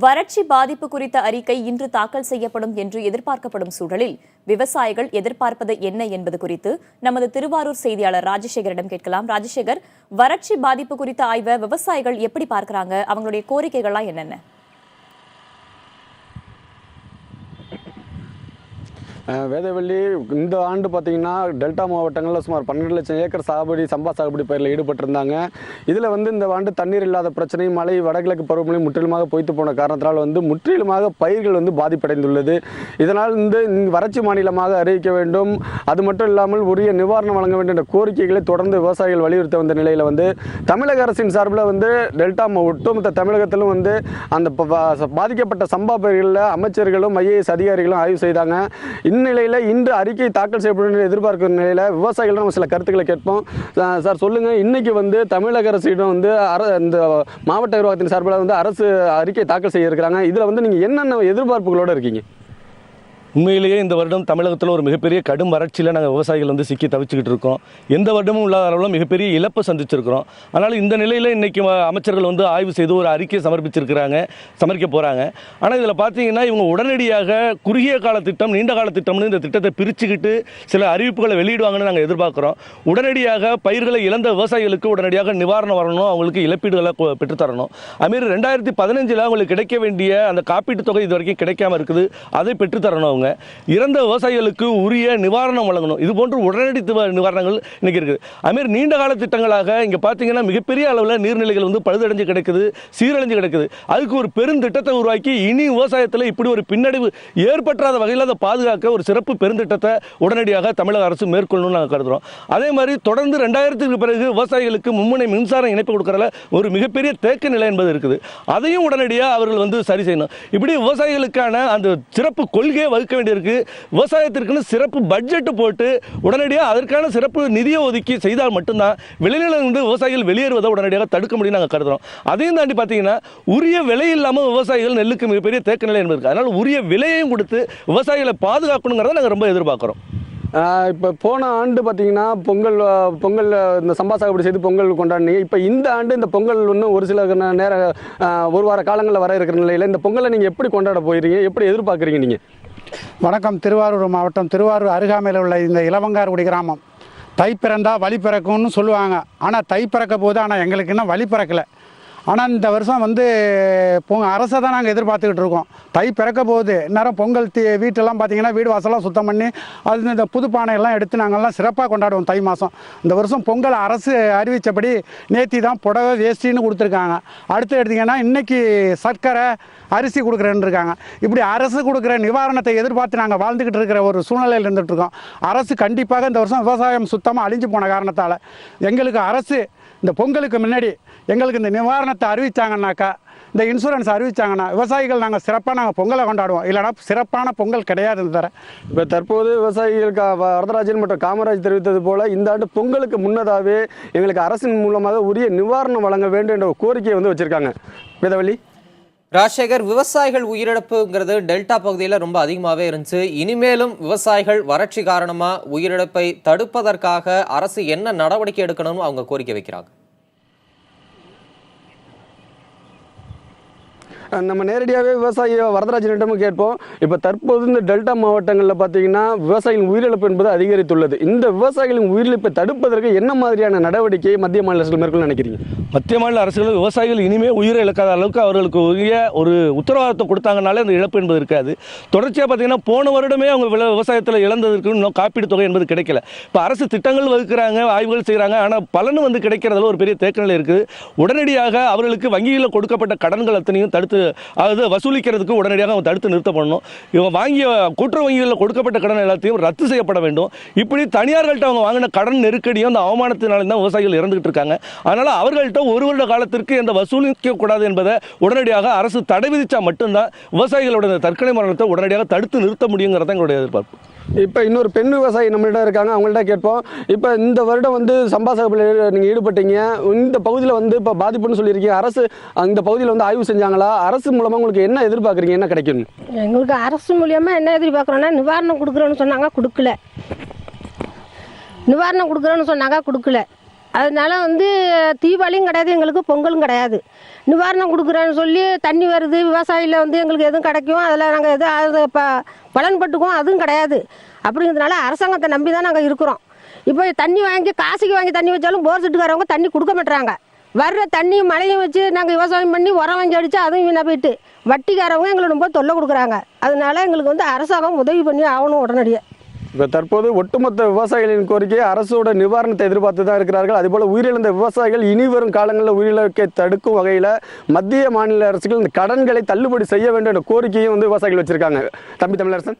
வறட்சி பாதிப்பு குறித்த அறிக்கை இன்று தாக்கல் செய்யப்படும் என்று எதிர்பார்க்கப்படும் சூழலில் விவசாயிகள் எதிர்பார்ப்பது என்ன என்பது குறித்து நமது திருவாரூர் செய்தியாளர் ராஜசேகரிடம் கேட்கலாம். ராஜசேகர், வறட்சி பாதிப்பு குறித்த ஆய்வை விவசாயிகள் எப்படி பார்க்கறாங்க? அவங்களுடைய கோரிக்கைகள்லாம் என்னென்ன? வேதவள்ளி, இந்த ஆண்டு பார்த்தீங்கன்னா டெல்டா மாவட்டங்களில் சுமார் 12 லட்சம் ஏக்கர் சாகுபடி சம்பா சாகுபடி பயிரில் ஈடுபட்டிருந்தாங்க. இதில் இந்த ஆண்டு தண்ணீர் இல்லாத பிரச்சனை, மழை, வடகிழக்கு பருவமழை முற்றிலுமாக பொய்த்து போன காரணத்தினால் முற்றிலுமாக பயிர்கள் பாதிப்படைந்துள்ளது. இதனால் வறட்சி மாநிலமாக அறிவிக்க வேண்டும், அது மட்டும் இல்லாமல் உரிய நிவாரணம் வழங்க வேண்டும் என்ற கோரிக்கைகளை தொடர்ந்து விவசாயிகள் வலியுறுத்த வந்த நிலையில் தமிழக அரசின் சார்பில் டெல்டா ஒட்டுமொத்த தமிழகத்திலும் அந்த பாதிக்கப்பட்ட சம்பா பயிர்களில் அமைச்சர்களும் ஐஏஎஸ் அதிகாரிகளும் ஆய்வு செய்தாங்க. இந்நிலையில் இன்று அறிக்கை தாக்கல் செய்யப்படும் எதிர்பார்க்கும் நிலையில் விவசாயிகள் நம்ம சில கருத்துக்களை கேட்போம். சார் சொல்லுங்க, இன்னைக்கு தமிழக அரசிடம் இந்த மாவட்ட நிர்வாகத்தின் சார்பில் அரசு அறிக்கை தாக்கல் செய்ய இருக்கிறாங்க. இதில் நீங்கள் என்னென்ன எதிர்பார்ப்புகளோடு இருக்கீங்க? உண்மையிலேயே இந்த வருடம் தமிழகத்தில் ஒரு மிகப்பெரிய கடும் வறட்சியில் நாங்கள் விவசாயிகள் சிக்கி தவிச்சுக்கிட்டு இருக்கோம். எந்த வருடமும் இல்லாத அளவில் மிகப்பெரிய இழப்பு சந்திச்சிருக்கிறோம். ஆனால் இந்த நிலையில் இன்றைக்கி அமைச்சர்கள் ஆய்வு செய்து ஒரு அறிக்கையை சமர்ப்பிக்க போகிறாங்க. ஆனால் இதில் பார்த்தீங்கன்னா இவங்க உடனடியாக குறுகிய கால திட்டம், நீண்ட கால திட்டம்னு இந்த திட்டத்தை பிரிச்சுக்கிட்டு சில அறிவிப்புகளை வெளியிடுவாங்கன்னு நாங்கள் எதிர்பார்க்குறோம். உடனடியாக பயிர்களை இழந்த விவசாயிகளுக்கு உடனடியாக நிவாரணம் வரணும், அவங்களுக்கு இழப்பீடுகளை பெற்றுத்தரணும். அதுமாரி 2015 அவங்களுக்கு கிடைக்க வேண்டிய அந்த காப்பீட்டு தொகை இது வரைக்கும் கிடைக்காம இருக்குது, அதை பெற்றுத்தரணும். இறந்த விவசாயிகளுக்கு உரிய நிவாரணம் வழங்கணும். இது போன்ற உடனடி நிவாரணங்கள் இன்னைக்கு இருக்குது. அதுமாதிரி நீண்ட கால திட்டங்களாக இங்க பாத்தீங்கன்னா மிகப்பெரிய அளவில் நீர்நிலைகள் பழுதடைஞ்சு கிடக்குது, சீரழிஞ்சு கிடக்குது. அதுக்கு ஒரு பெருந்திட்டத்தை உருவாக்கி இனி விவசாயத்தில் இப்படி ஒரு பின்னடைவு ஏற்பட்டாத வகையில் அதை பாதுகாக்க ஒரு சிறப்பு பெருந்திட்டத்தை உடனடியாக தமிழக அரசு மேற்கொள்ளணும்னு நாங்கள் கருதுறோம். அதே மாதிரி தொடர்ந்து 2000க்கு பிறகு விவசாயிகளுக்கு மும்முனை மின்சாரம் இணைப்பு கொடுக்கறதுல ஒரு மிகப்பெரிய தேக்க நிலை என்பது இருக்குது. அதையும் உடனடியாக அவர்கள் சரி செய்யணும். இப்படி விவசாயிகளுக்கான அந்த சிறப்பு கொள்கையை வகுக்க வேண்டியிருக்கு. விவசாயத்திற்கு சிறப்பு பட்ஜெட் போட்டு உடனடியாக அதற்கான சிறப்பு நிதியை ஒதுக்கி செய்தால் மட்டும்தான் விளைநிலங்களிலிருந்து விவசாயிகள் வெளியேறுவதை உடனடியாக தடுக்க முடியும் நாங்கள் கருதுறோம். அதையும் தாண்டி பார்த்தீங்கன்னா உரிய விலை இல்லாமல் விவசாயிகள் நெல்லுக்கு மிகப்பெரிய தேக்க நிலை என்பது. அதனால் உரிய விலையையும் கொடுத்து விவசாயிகளை பாதுகாக்கணுங்கிறத நாங்கள் ரொம்ப எதிர்பார்க்குறோம். இப்போ போன ஆண்டு பார்த்தீங்கன்னா பொங்கல் இந்த சம்பா சாகுபடி செய்து பொங்கல் கொண்டாடினீங்க. இப்போ இந்த ஆண்டு இந்த பொங்கல் ஒரு சில ஒரு வார காலங்களில் வர இருக்கிற நிலையில் இந்த பொங்கலை நீங்கள் எப்படி கொண்டாட போயிருக்கீங்க, எப்படி எதிர்பார்க்குறீங்க நீங்கள்? வணக்கம். திருவாரூர் மாவட்டம், திருவாரூர் அருகாமையில் உள்ள இந்த இளவங்கார்குடி கிராமம். தை பிறந்தா வழி பிறக்கும்னு சொல்லுவாங்க. ஆனால் தை பிறக்க போது, ஆனால் எங்களுக்கு இன்னும் வழி பிறக்கலை. ஆனால் இந்த வருஷம் அரசை தான் நாங்கள் எதிர்பார்த்துக்கிட்டு இருக்கோம். தை பிறக்க போகுது. இந்நேரம் பொங்கல் வீட்டெல்லாம் பார்த்தீங்கன்னா வீடு வாசலாம் சுத்தம் பண்ணி அது இந்த புதுப்பானையெல்லாம் எடுத்து நாங்கள்லாம் சிறப்பாக கொண்டாடுவோம் தை மாதம். இந்த வருஷம் பொங்கல் அரசு அறிவித்தபடி நேத்தி தான் புடவை வேஷ்டின்னு கொடுத்துருக்காங்க. அடுத்து எடுத்திங்கன்னா இன்றைக்கி சர்க்கரை அரிசி கொடுக்குறேன்னு இருக்காங்க. இப்படி அரசு கொடுக்குற நிவாரணத்தை எதிர்பார்த்து நாங்கள் வாழ்ந்துக்கிட்டு இருக்கிற ஒரு சூழ்நிலையில் இருந்துகிட்ருக்கோம். அரசு கண்டிப்பாக இந்த வருஷம் விவசாயம் சுத்தமாக அழிஞ்சு போன காரணத்தால் எங்களுக்கு அரசு இந்த பொங்கலுக்கு முன்னாடி எங்களுக்கு இந்த நிவாரணத்தை அறிவித்தாங்கன்னாக்கா, இந்த இன்சூரன்ஸ் அறிவித்தாங்கன்னா விவசாயிகள் நாங்கள் பொங்கலை கொண்டாடுவோம். இல்லைனா சிறப்பான பொங்கல் கிடையாதுன்னு தர. இப்போ தற்போது விவசாயிகளுக்கு வரதராஜன் மற்றும் காமராஜ் தெரிவித்தது போல் இந்த ஆண்டு பொங்கலுக்கு முன்னதாகவே எங்களுக்கு அரசின் மூலமாக உரிய நிவாரணம் வழங்க வேண்டும் என்ற கோரிக்கையை வச்சுருக்காங்க. வேதவள்ளி, ராஜசேகர், விவசாயிகள் உயிரிழப்புங்கிறது டெல்டா பகுதியில் ரொம்ப அதிகமாகவே இருந்துச்சு. இனிமேலும் விவசாயிகள் வறட்சி காரணமாக உயிரிழப்பை தடுப்பதற்காக அரசு என்ன நடவடிக்கை எடுக்கணும்னு அவங்க கோரிக்கை வைக்கிறாங்க? நம்ம நேரடியாகவே விவசாயி வரதராஜனிடமும் கேட்போம். இப்போ தற்போது இந்த டெல்டா மாவட்டங்களில் பார்த்தீங்கன்னா விவசாயிகளின் உயிரிழப்பு என்பது அதிகரித்துள்ளது. இந்த விவசாயிகளின் உயிரிழப்பை தடுப்பதற்கு என்ன மாதிரியான நடவடிக்கை மத்திய மாநில அரசுகள் மேற்கொள்ள நினைக்கிறீங்க? மத்திய மாநில அரசுகள் விவசாயிகள் இனிமேல் உயிரை இழக்காத அளவுக்கு அவர்களுக்கு உரிய ஒரு உத்தரவாதத்தை கொடுத்தாங்கனாலே அந்த இழப்பு என்பது இருக்காது. தொடர்ச்சியாக பார்த்தீங்கன்னா போன வருடமே அவங்க விவசாயத்தில் இழந்ததற்கு இன்னும் காப்பீடு தொகை என்பது கிடைக்கல. இப்போ அரசு திட்டங்கள் வகுக்கிறாங்க, ஆய்வுகள் செய்கிறாங்க, ஆனால் பலனும் கிடைக்கிறதுல ஒரு பெரிய தேக்க நிலை இருக்குது. உடனடியாக அவர்களுக்கு வங்கிகளில் கொடுக்கப்பட்ட கடன்கள் அத்தனையும் தடுத்து வசூலிக்கிறதுக்கு உடனடியாக அவங்க தடுத்து நிறுத்த பண்ணணும். இவங்க வாங்கிய கூட்டுறவு வங்கிகளில் கொடுக்கப்பட்ட கடன் எல்லாத்தையும் ரத்து செய்யப்பட வேண்டும். இப்படி தனியார்கள்ட்ட அவங்க வாங்கின கடன் நெருக்கடியும் அந்த அவமானத்தினால தான் விவசாயிகள் இறந்துகிட்டு இருக்காங்க. அதனால அவர்கள்ட்ட ஒரு வருட காலத்திற்கு எந்த வசூலிக்க கூடாது என்பதை உடனடியாக அரசு தடை விதிச்சா மட்டும்தான் விவசாயிகளோட தற்கொலை மரணத்தை உடனடியாக தடுத்து நிறுத்த முடியுங்கிறத எங்களுடைய எதிர்பார்ப்பு. இப்போ இன்னொரு பெண் விவசாயி நம்மள்கிட்ட இருக்காங்க, அவங்கள்ட்ட கேட்போம். இப்போ இந்த வருடம் சம்பா சாகுபடியில் நீங்கள் ஈடுபட்டீங்க, இந்த பகுதியில் இப்போ பாதிப்புன்னு சொல்லியிருக்கீங்க. அரசு இந்த பகுதியில் ஆய்வு செஞ்சாங்களா? அரசு மூலமாக உங்களுக்கு என்ன எதிர்பார்க்குறீங்க, என்ன கிடைக்கும்? எங்களுக்கு அரசு மூலியமாக என்ன எதிர்பார்க்குறோன்னா, நிவாரணம் கொடுக்குறோன்னு சொன்னாங்க, கொடுக்கல. நிவாரணம் கொடுக்குறோன்னு சொன்னாங்க, கொடுக்கல. அதனால வந்து தீபாவளியும் கிடையாது, எங்களுக்கு பொங்கலும் கிடையாது. நிவாரணம் கொடுக்குறேன்னு சொல்லி தண்ணி வருது, விவசாயியில் வந்து எங்களுக்கு எதுவும் கிடைக்கும், அதில் நாங்கள் எதுவும் அது பலன்பட்டுக்குவோம், அதுவும் கிடையாது. அப்படிங்கிறதுனால அரசாங்கத்தை நம்பி தான் நாங்கள் இருக்கிறோம். இப்போ தண்ணி வாங்கி காசுக்கு வாங்கி தண்ணி வச்சாலும் போர் செட்டுக்காரவங்க தண்ணி கொடுக்க மாட்டுறாங்க. வர்ற தண்ணியும் மழையும் வச்சு நாங்கள் விவசாயம் பண்ணி உரம் வாங்கி அடித்தா அதுவும் வீணாக போயிட்டு வட்டிக்காரவங்க எங்களுக்கு ரொம்ப தொல்லை கொடுக்குறாங்க. அதனால எங்களுக்கு வந்து அரசாங்கம் உதவி பண்ணி ஆகணும் உடனடியாக. இப்போ தற்போது ஒட்டுமொத்த விவசாயிகளின் கோரிக்கையை அரசோட நிவாரணத்தை எதிர்பார்த்து தான் இருக்கிறார்கள். அதுபோல் உயிரிழந்த விவசாயிகள் இனி வரும் காலங்களில் உயிரிழக்கை தடுக்கும் வகையில் மத்திய மாநில அரசுகள் இந்த கடன்களை தள்ளுபடி செய்ய வேண்டும் என்ற கோரிக்கையும் வந்து விவசாயிகள் வச்சிருக்காங்க. தம்பி தமிழரசன்.